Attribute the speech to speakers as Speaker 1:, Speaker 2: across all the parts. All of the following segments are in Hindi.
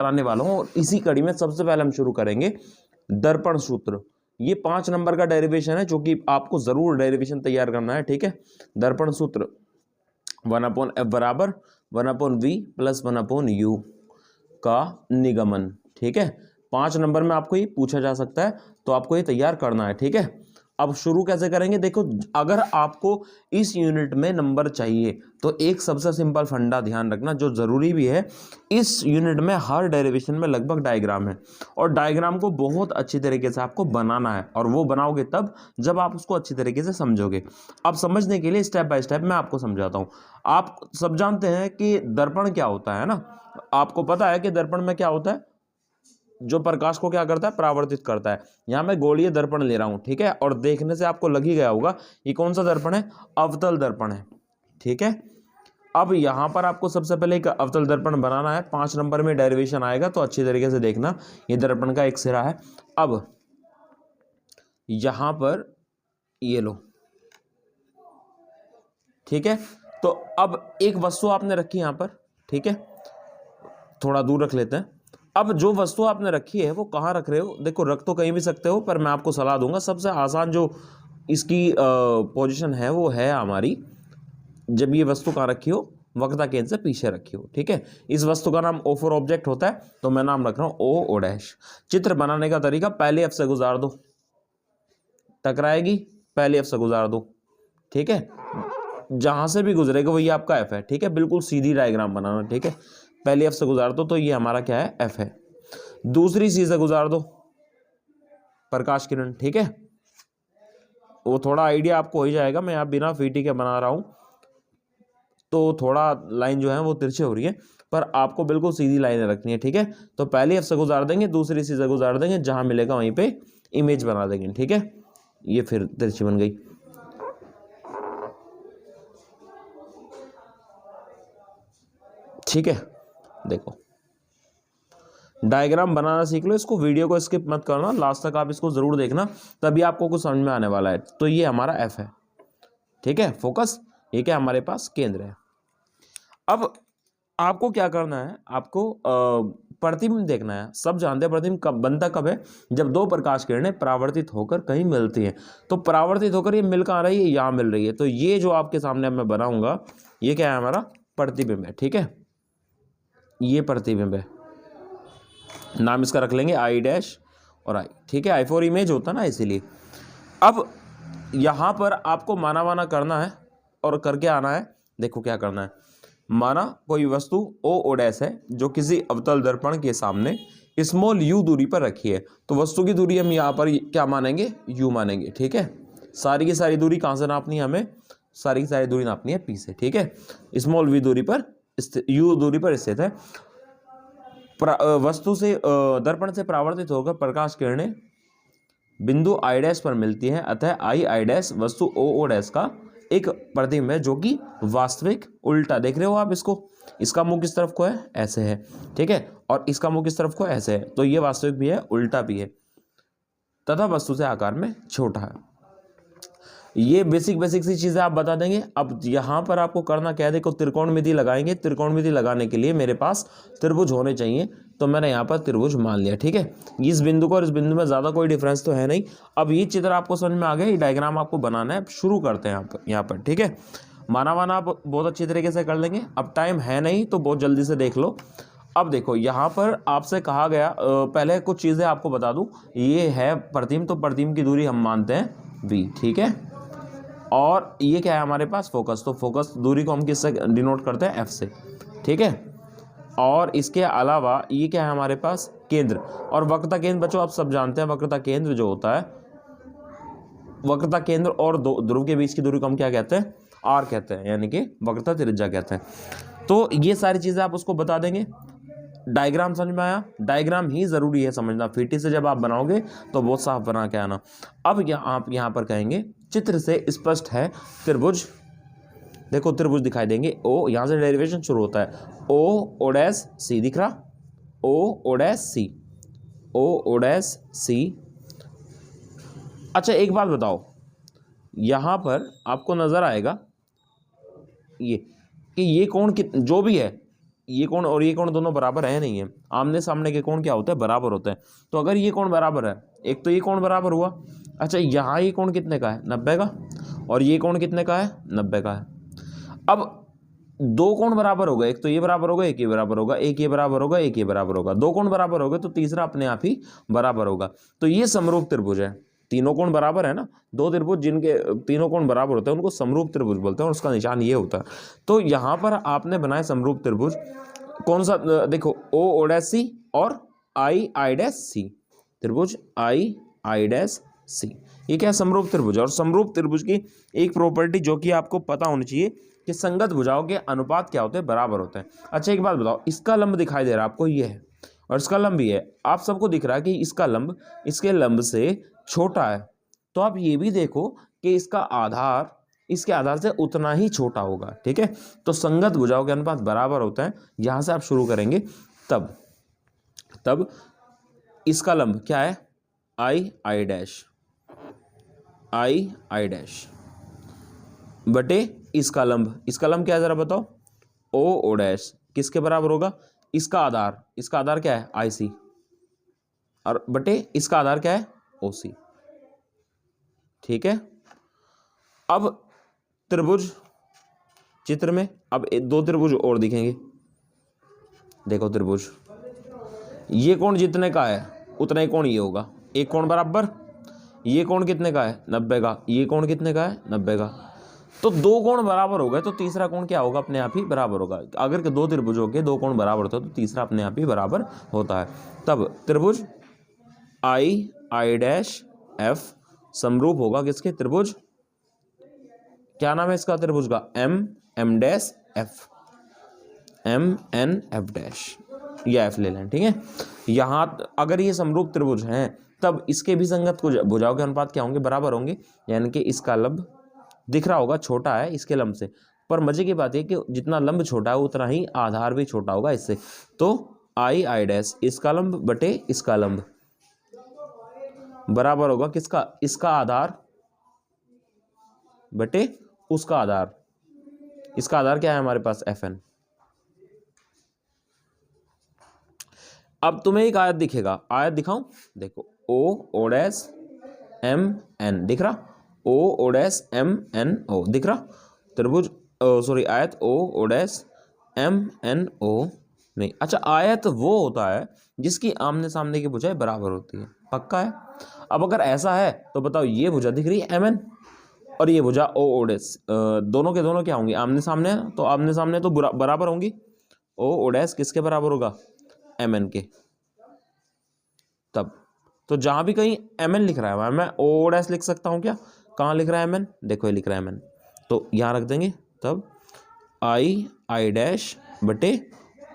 Speaker 1: कराने वाला हूं और इसी कड़ी में सबसे पहले हम शुरू करेंगे दर्पण सूत्र। ये 5 नंबर का डेरिवेशन है जो कि आपको जरूर डेरिवेशन तैयार करना है, ठीक है। दर्पण सूत्र 1/f बराबर 1/v प्लस 1/u का निगमन, ठीक है। 5 नंबर में आपको ये पूछा जा सकता है, तो आपको ये तैयार करना है, ठीक है। अब शुरू कैसे करेंगे, देखो अगर आपको इस यूनिट में नंबर चाहिए तो एक सबसे सिंपल फंडा ध्यान रखना जो जरूरी भी है, इस यूनिट में हर डेरिवेशन में लगभग डायग्राम है और डायग्राम को बहुत अच्छी तरीके से आपको बनाना है और वो बनाओगे तब जब आप उसको अच्छी तरीके से समझोगे। अब समझने के लिए स्टेप बाय स्टेप मैं आपको समझाता हूं। आप सब जानते हैं कि दर्पण क्या होता है ना, आपको पता है कि दर्पण में क्या होता है, जो प्रकाश को क्या करता है, परावर्तित करता है। यहां मैं गोलीय दर्पण ले रहा हूं, ठीक है, और देखने से आपको लग ही गया होगा ये कौन सा दर्पण है, अवतल दर्पण है, ठीक है। अब यहां पर आपको सबसे पहले एक अवतल दर्पण बनाना है, 5 नंबर में डेरिवेशन आएगा तो अच्छी तरीके से देखना। ये दर्पण का एक सिरा है। अब यहां पर ये लो, ठीक है। तो अब एक वस्तु आपने रखी यहां पर, ठीक है, थोड़ा दूर रख लेते हैं। अब जो वस्तु आपने रखी है वो कहाँ रख रहे हो, देखो रख तो कहीं भी सकते हो, पर मैं आपको सलाह दूंगा सबसे आसान जो इसकी पोजीशन है वो है हमारी, जब ये वस्तु कहाँ रखी हो, वक्रता केंद्र से पीछे रखी हो, ठीक है। इस वस्तु का नाम O फॉर ऑब्जेक्ट होता है, तो मैं नाम रख रहा हूँ O डैश। चित्र बनाने का तरीका, पहले F से गुजार दो, टकराएगी, पहले F से गुजार दो, ठीक है, जहां से भी गुजरेगा वही आपका F है, ठीक है। बिल्कुल सीधी डायग्राम बनाना, ठीक है। पहले F से गुजार दो तो ये हमारा क्या है, F है। दूसरी C से गुजार दो, प्रकाश किरण, ठीक है। वो थोड़ा आइडिया आपको हो ही जाएगा, मैं आप बिना फीटी के बना रहा हूं तो थोड़ा लाइन जो है वो तिरछी हो रही है, पर आपको बिल्कुल सीधी लाइनें रखनी है, ठीक है। तो पहले F से गुजार देंगे, दूसरी C से गुजार देंगे, जहां मिलेगा वहीं पे इमेज बना देंगे, ठीक है। ये फिर तिरछी बन गई, ठीक है। देखो डायग्राम बनाना सीख लो, इसको वीडियो को स्किप मत करना, लास्ट तक आप इसको जरूर देखना, तभी आपको कुछ समझ में आने वाला है। तो ये हमारा F है, ठीक है, फोकस, ये क्या हमारे पास केंद्र है। अब आपको क्या करना है, आपको प्रतिबिंब देखना है। सब जानते हैं प्रतिबिंब कब बनता, कब है, जब दो प्रकाश किरणें परावर्तित होकर कहीं मिलती हैं। तो परावर्तित होकर ये मिल कहाँ रही है, यहाँ मिल रही है। तो ये जो आपके सामने मैं बनाऊंगा ये क्या है, हमारा प्रतिबिंब है, ठीक है। ये प्रतिबिंब है, नाम इसका रख लेंगे I डैश और I, ठीक है। I फॉर इमेज होता ना, इसीलिए। अब यहां पर आपको माना वाना करना है और करके आना है। देखो क्या करना है, माना कोई वस्तु O डैश है जो किसी अवतल दर्पण के सामने स्मॉल u दूरी पर रखी है, तो वस्तु की दूरी हम यहाँ पर क्या मानेंगे, u मानेंगे, ठीक है। सारी की सारी दूरी कहाँ से नापनी है, हमें सारी की सारी दूरी नापनी है P से, ठीक है। स्मॉल v दूरी पर, u दूरी पर स्थित है। वस्तु से दर्पण से परावर्तित होकर प्रकाश किरणें बिंदु I डैश पर मिलती हैं, अतः I डैश वस्तु O डैश का एक प्रतिबिंब है जो कि वास्तविक उल्टा, देख रहे हो आप इसको, इसका मुख किस तरफ को है, ऐसे है, ठीक है, और इसका मुख किस तरफ को ऐसे है, तो ये वास्तविक भी है, उल्टा भी है, तथा वस्तु से आकार में छोटा है। ये बेसिक सी चीजें आप बता देंगे। अब यहां पर आपको करना क्या है, देखो त्रिकोणमिति लगाएंगे। त्रिकोणमिति लगाने के लिए मेरे पास त्रिभुज होने चाहिए, तो मैंने यहाँ पर त्रिभुज मान लिया, ठीक है। इस बिंदु को और इस बिंदु में ज्यादा कोई डिफरेंस तो है नहीं। अब ये चित्र आपको समझ में आ गया, ये डायग्राम आपको बनाना है, शुरू करते हैं यहाँ पर, ठीक है। माना वाना आप बहुत अच्छी तरीके से कर लेंगे। अब टाइम है नहीं तो बहुत जल्दी से देख लो। अब देखो यहाँ पर आपसे कहा गया, पहले कुछ चीजें आपको बता दूं, ये है प्रतिबिंब, तो प्रतिबिंब की दूरी हम मानते हैं v, ठीक है। और ये क्या है हमारे पास, फोकस, तो फोकस दूरी को हम किससे डिनोट करते हैं, F से, ठीक है। और इसके अलावा ये क्या है हमारे पास, केंद्र। और वक्रता केंद्र बच्चों आप सब जानते हैं, वक्रता केंद्र जो होता है, वक्रता केंद्र और दो ध्रुव के बीच की दूरी को हम क्या कहते हैं, R कहते हैं, यानी कि वक्रता त्रिज्या कहते हैं। तो ये सारी चीजें आप उसको बता देंगे। डायग्राम समझ में आया, डायग्राम ही जरूरी है समझना, फीटी से जब आप बनाओगे तो बहुत साफ बना के आना। अब आप यहाँ पर कहेंगे चित्र से स्पष्ट है त्रिभुज, देखो त्रिभुज दिखाई देंगे, O यहाँ से डेरिवेशन शुरू होता है, O डैश C दिख रहा, O dash C, O dash C। अच्छा एक बात बताओ, यहाँ पर आपको नजर आएगा ये कि ये कोण जो भी है ये कोण और ये कोण दोनों बराबर है नहीं है, आमने सामने के कोण क्या होते हैं, बराबर होते हैं। तो अगर ये कोण बराबर है, एक तो ये कोण बराबर हुआ, अच्छा यहाँ ये कोण कितने का है, 90 का, और ये कोण कितने का है, 90 का है। अब दो कोण बराबर हो गए, एक तो ये बराबर होगा, एक ये बराबर होगा, एक ये बराबर होगा, एक ये बराबर होगा, दो कोण बराबर हो गए तो तीसरा अपने आप ही बराबर होगा। तो ये समरूप त्रिभुज है, तीनों कोण बराबर है ना, दो त्रिभुज जिनके तीनों कोण बराबर होते हैं उनको समरूप त्रिभुज बोलते हैं, और उसका निशान ये होता है। तो यहाँ पर आपने बनाए समरूप त्रिभुज, कौन सा, देखो ओ डैश सी और आई डैश सी, त्रिभुज आई डैश सी, ये क्या समरूप त्रिभुज। और समरूप त्रिभुज की एक प्रॉपर्टी जो कि आपको पता होनी चाहिए कि संगत भुजाओं के अनुपात क्या होते हैं, बराबर होते हैं। अच्छा एक बात बताओ, इसका लंब दिखाई दे रहा है आपको, ये है, और इसका लंब भी है, आप सबको दिख रहा है कि इसका लंब इसके लंब से छोटा है, तो आप ये भी देखो कि इसका आधार इसके आधार से उतना ही छोटा होगा, ठीक है। तो संगत भुजाओं के अनुपात बराबर होते हैं, यहां से आप शुरू करेंगे, तब इसका लंब क्या है, आई डैश बटे इसका लंब क्या है जरा बताओ, ओ डैश किसके बराबर होगा, इसका आधार क्या है, आई सी, और बटे इसका आधार क्या है, ओ सी, ठीक है। अब त्रिभुज चित्र में अब दो त्रिभुज और दिखेंगे, देखो त्रिभुज, ये कोण जितने का है उतना ही कोण ये होगा, एक कोण बराबर, ये कोण कितने का है, 90 का, ये कोण कितने का है, 90 का। तो दो कोण बराबर हो गए तो तीसरा कोण क्या होगा, अपने आप ही बराबर होगा। अगर दो त्रिभुजों के दो कोण बराबर होते हैं तो तीसरा अपने आप ही बराबर होता है। तब त्रिभुज आई डैश एफ समरूप होगा किसके, त्रिभुज, क्या नाम है इसका त्रिभुज का, M dash F, M N F dash, या एफ ले लें, ठीक है। यहां अगर ये समरूप त्रिभुज हैं तब इसके भी संगत भुजाओं के अनुपात क्या होंगे, बराबर होंगे, यानी कि इसका लंब दिख रहा होगा छोटा है इसके लंब से, पर मजे की बात है कि जितना लंब छोटा है उतना ही आधार भी छोटा होगा इससे। तो आई डैश इसका लंब बटे इसका लंब बराबर होगा किसका, इसका आधार बटे उसका आधार, इसका आधार क्या है हमारे पास, Fn। अब तुम्हें एक आयत दिखेगा, आयत दिखाऊं, देखो ओ डैश एम एन दिख रहा, O dash M N O दिख रहा, त्रिभुज सॉरी आयत O dash M N O नहीं। अच्छा आयत वो होता है जिसकी आमने सामने की भुजाएं बराबर होती है, पक्का है। अब अगर ऐसा है तो बताओ, ये भुजा दिख रही है एम एन और ये भुजा ओ डैश, दोनों के दोनों क्या होंगी, आमने सामने, तो आमने सामने तो बराबर होंगी, ओ डैश किसके बराबर होगा, एम एन के। तब तो जहां भी कहीं एम एन लिख रहा है मैं ओ डैश लिख सकता हूं क्या, कहाँ लिख रहा है एम एन, देखो ये लिख रहा है एम एन, तो यहां रख देंगे। तब आई डैश बटे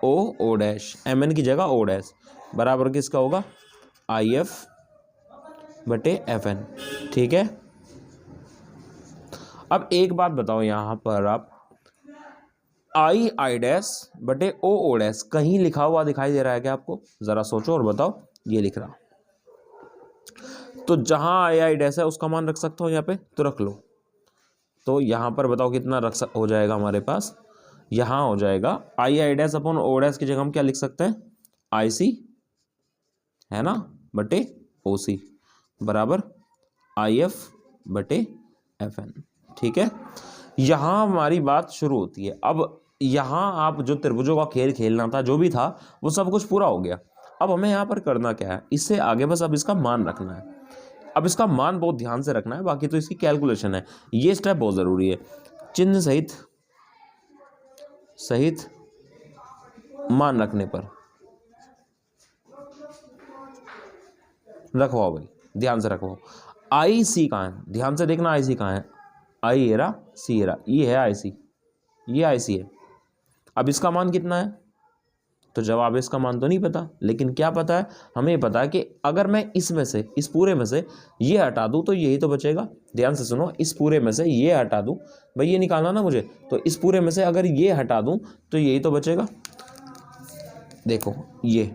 Speaker 1: ओ डैश, एम एन की जगह ओ डैश बराबर किसका होगा, आई एफ बटे एफ एन, ठीक है। अब एक बात बताओ, यहां पर आप आई डैश बटे ओ डैश कहीं लिखा हुआ दिखाई दे रहा है क्या आपको, जरा सोचो और बताओ। ये लिख रहा, तो जहां आई डैश है उसका मान रख सकता हूं यहाँ पे, तो रख लो। तो यहां पर बताओ कितना हो जाएगा हमारे पास, यहां हो जाएगा I dash upon O dash की जगह हम क्या लिख सकते हैं, आई सी है ना बटे ओ सी बराबर आई एफ बटे एफ एन, ठीक है। यहां हमारी बात शुरू होती है। अब यहां आप जो त्रिभुजों का खेल खेलना था जो भी था वो सब कुछ पूरा हो गया। अब हमें यहाँ पर करना क्या है, इससे आगे बस अब इसका मान रखना है। अब इसका मान बहुत ध्यान से रखना है, बाकी तो इसकी कैलकुलेशन है, ये स्टेप बहुत ज़रूरी है। चिन्ह सहित मान रखने पर रखवाओ भाई, ध्यान से रखवाओ। आई सी कहाँ है, ध्यान से देखना, आई सी कहाँ है, आई एरा सी एरा, ये है आई सी, ये आई सी है। अब इसका मान कितना है, तो जवाब इसका मान तो नहीं पता, लेकिन क्या पता है, हमें पता है कि अगर मैं इसमें से, इस पूरे में से ये हटा दूं तो यही तो बचेगा। ध्यान से सुनो, इस पूरे में से ये हटा दूं, भाई ये निकालना ना मुझे, तो इस पूरे में से अगर ये हटा दूं तो यही तो बचेगा। देखो ये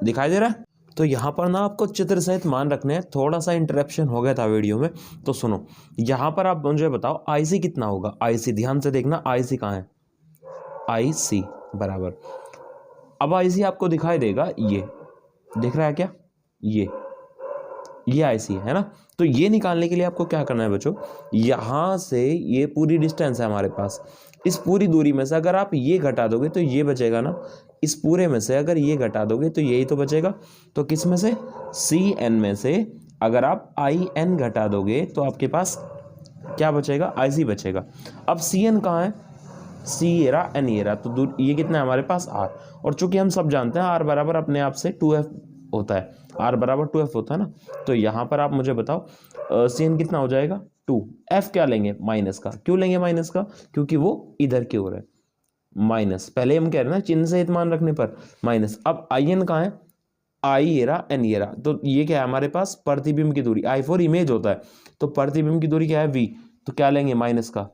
Speaker 1: दिखाई दे रहा है। तो यहाँ पर ना आपको चित्र सहित मान रखने हैं। थोड़ा सा इंटरप्शन हो गया था वीडियो में, तो सुनो, यहाँ पर आप मुझे बताओ आई सी कितना होगा। आई सी ध्यान से देखना, आई सी कहाँ है, आई सी बराबर, अब आई सी आपको दिखाई देगा, ये दिख रहा है क्या, ये आई सी है ना। तो ये निकालने के लिए आपको क्या करना है बच्चों, यहाँ से ये पूरी डिस्टेंस है हमारे पास, इस पूरी दूरी में से अगर आप ये घटा दोगे तो ये बचेगा ना, इस पूरे में से अगर ये घटा दोगे तो यही तो बचेगा। तो किस में से, सी एन में से अगर आप आई एन घटा दोगे तो आपके पास क्या बचेगा, आई सी बचेगा। अब सी एन कहाँ है, सी ये रहा, एन ये रहा, तो दूर ये कितना है हमारे पास आर, और चूंकि हम सब जानते हैं आर बराबर अपने आप से 2f होता है, आर बराबर 2f होता है ना। तो यहाँ पर आप मुझे बताओ सी एन कितना हो जाएगा 2, एफ क्या लेंगे माइनस का, क्यों लेंगे माइनस का, क्योंकि वो इधर की ओर है, माइनस, पहले हम कह रहे हैं ना चिन्ह सहित मान रखने पर माइनस। अब आई एन कहाँ है, आई ये रहा, एन ये रहा, तो ये क्या है हमारे पास प्रतिबिंब की दूरी, आई फॉर इमेज होता है, तो प्रतिबिंब की दूरी क्या है वी, तो क्या लेंगे माइनस का।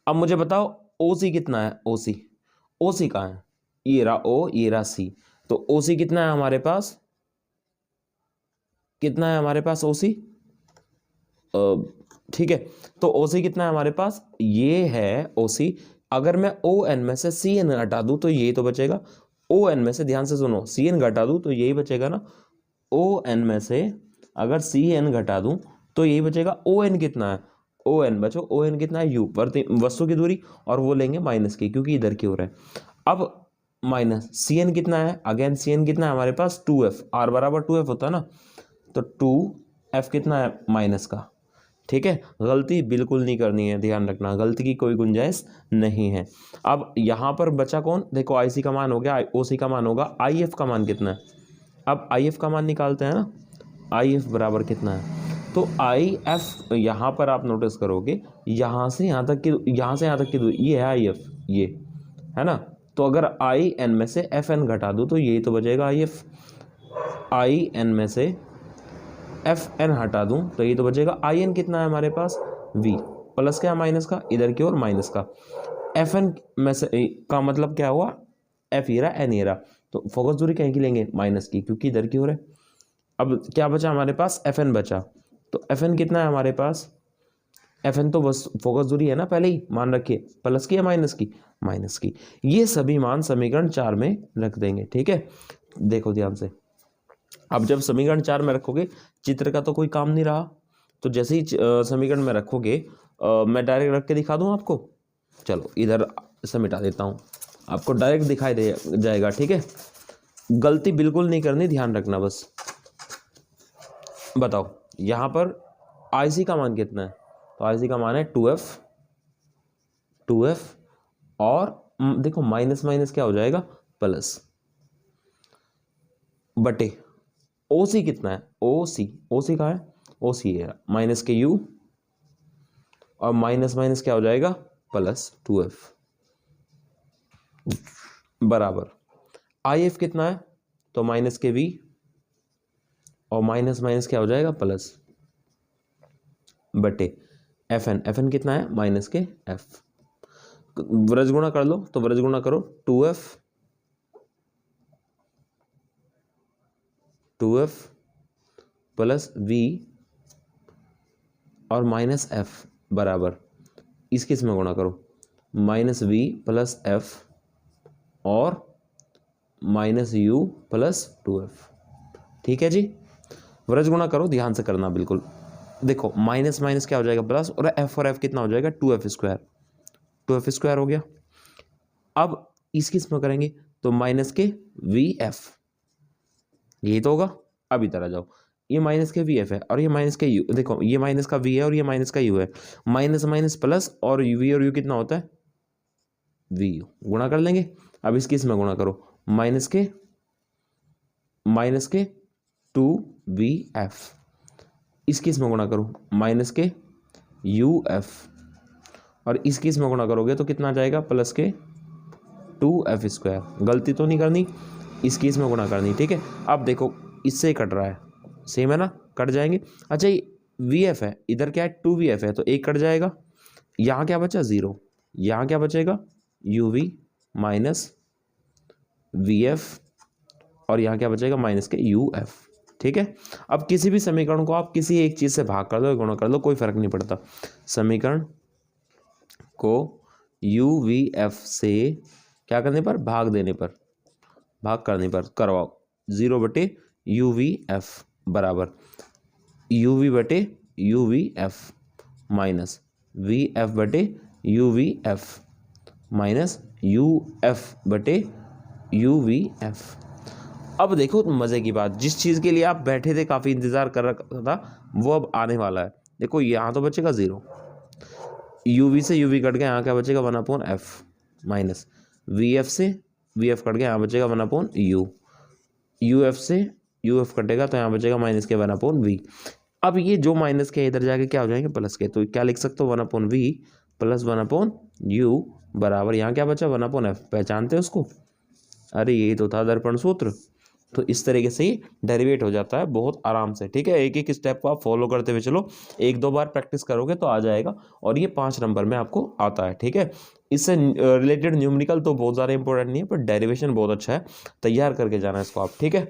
Speaker 1: अब मुझे बताओ ओ सी कितना है, ओ सी कहाँ है, ये रहा ओ, ये रहा सी, तो ओ सी कितना है हमारे पास, कितना है हमारे पास ओ सी, ठीक है, तो ओ सी कितना है हमारे पास, ये है ओ सी। अगर मैं ओ एन में से सी एन घटा दूं तो यही तो बचेगा, ओ एन में से ध्यान से सुनो, सी एन घटा दूं तो यही बचेगा ना, ओ एन में से अगर सी एन घटा दूं तो यही बचेगा। ओ एन कितना है, ओ एन बचो, ओ एन कितना है यू, प्रति वस्तु की दूरी, और वो लेंगे माइनस की क्योंकि इधर की ओर है। अब माइनस सी एन कितना है, अगेन सी एन कितना है हमारे पास 2f, आर बराबर 2f होता है ना, तो 2f कितना है माइनस का, ठीक है। गलती बिल्कुल नहीं करनी है, ध्यान रखना, गलती की कोई गुंजाइश नहीं है। अब यहाँ पर बचा कौन, देखो आई सी का मान हो गया, ओ सी का मान होगा, आई एफ का मान कितना है, अब आई एफ का मान निकालते हैं ना, आई एफ बराबर कितना है, तो आई एफ यहाँ पर आप नोटिस करोगे यहाँ से यहाँ तक की, यहाँ से यहाँ तक की दूरी, ये है आई एफ, ये है ना। तो अगर आई एन में से एफ एन घटा दूँ तो यही तो बचेगा आई एफ, आई एन में से एफ एन हटा दूँ तो यही तो बचेगा। आई एन कितना है हमारे पास वी, प्लस क्या माइनस का, इधर की ओर माइनस का, एफ एन में से का मतलब क्या हुआ, एफ ये रहा, एन ये रहा, तो फोकस दूरी कहीं की लेंगे माइनस की क्योंकि इधर की ओर है। अब क्या बचा हमारे पास, एफ एन बचा, तो एफ एन कितना है हमारे पास, एफ एन तो बस फोकस दूरी है ना, पहले ही मान रखिए, प्लस की या माइनस की, माइनस की। ये सभी मान समीकरण 4 में रख देंगे, ठीक है। देखो ध्यान से, अब जब समीकरण 4 में रखोगे, चित्र का तो कोई काम नहीं रहा, तो जैसे ही समीकरण में रखोगे मैं डायरेक्ट रख के दिखा दूं आपको, चलो इधर से मिटा देता हूं, आपको डायरेक्ट दिखाई दे जाएगा, ठीक है। गलती बिल्कुल नहीं करनी, ध्यान रखना बस। बताओ यहाँ पर आई सी का मान कितना है, तो आई सी का मान है 2f, और देखो माइनस माइनस क्या हो जाएगा प्लस, बटे ओ सी कितना है, ओ सी कहाँ है, ओ सी है माइनस के यू, और माइनस माइनस क्या हो जाएगा प्लस 2f बराबर आई एफ कितना है, तो माइनस के v, और माइनस माइनस क्या हो जाएगा प्लस, बटे एफ एन कितना है माइनस के f, व्रज गुणा कर लो, तो व्रज गुणा करो 2f प्लस v और माइनस f बराबर, इसके इसमें गुणा करो, माइनस v प्लस f और माइनस u प्लस 2f, ठीक है जी। व्रज गुणा करो, ध्यान से करना बिल्कुल। देखो माइनस माइनस क्या हो जाएगा प्लस, और f कितना हो जाएगा 2f स्क्वायर हो गया। अब इसकी इसमें करेंगे तो माइनस के vf, यही तो होगा। अब इधर आ जाओ, ये माइनस के vf है और ये माइनस के u, देखो ये माइनस का v है और ये माइनस का u है, माइनस माइनस प्लस, और v और u कितना होता है vu, गुणा कर लेंगे। अब इसकी इसमें गुणा करो, माइनस के 2vf, इसकी इसमें गुणा करो माइनस के uf, और इसकी इसमें गुणा करोगे तो कितना आ जाएगा प्लस के 2f स्क्वायर। गलती तो नहीं करनी, इसकी इसमें गुणा करनी, ठीक है। अब देखो इससे ही कट रहा है, सेम है ना, कट जाएंगे। अच्छा ये vf है, इधर क्या है 2vf है, तो एक कट जाएगा, यहाँ क्या बचा 0, यहाँ क्या बचेगा uv माइनस vf, और यहाँ क्या बचेगा माइनस के uf, ठीक है। अब किसी भी समीकरण को आप किसी एक चीज़ से भाग कर दो, गुणा कर दो, कोई फर्क नहीं पड़ता। समीकरण को यू वी एफ से क्या करने पर, भाग देने पर, भाग करने पर करवाओ, 0 बटे यू वी एफ बराबर यू वी बटे U V F minus V F बटे U V F minus U F बटे यू वी एफ। अब देखो मज़े की बात, जिस चीज़ के लिए आप बैठे थे, काफ़ी इंतज़ार कर रखा था, वो अब आने वाला है। देखो यहाँ तो बचेगा 0, यू वी से यू वी कट गया, यहाँ क्या बचेगा 1/f माइनस वी एफ से वी एफ कट गया, यहाँ बचेगा 1/u, यू एफ से यू एफ कटेगा तो यहाँ बचेगा माइनस के 1/v। अब ये जो माइनस के इधर जाके क्या हो जाएंगे प्लस के, तो क्या लिख सकते हो 1/v प्लस 1/u बराबर यहाँ क्या बचा 1/f। पहचानते हो उसको, अरे यही तो था दर्पण सूत्र। तो इस तरीके से ही डेरिवेट हो जाता है बहुत आराम से, ठीक है। एक एक स्टेप को आप फॉलो करते हुए चलो, 1-2 बार प्रैक्टिस करोगे तो आ जाएगा, और ये 5 नंबर में आपको आता है, ठीक है। इससे रिलेटेड न्यूमेरिकल तो बहुत ज़्यादा इंपॉर्टेंट नहीं है, पर डेरिवेशन बहुत अच्छा है, तैयार करके जाना है इसको आप, ठीक है।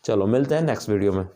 Speaker 1: चलो मिलते हैं नेक्स्ट वीडियो में।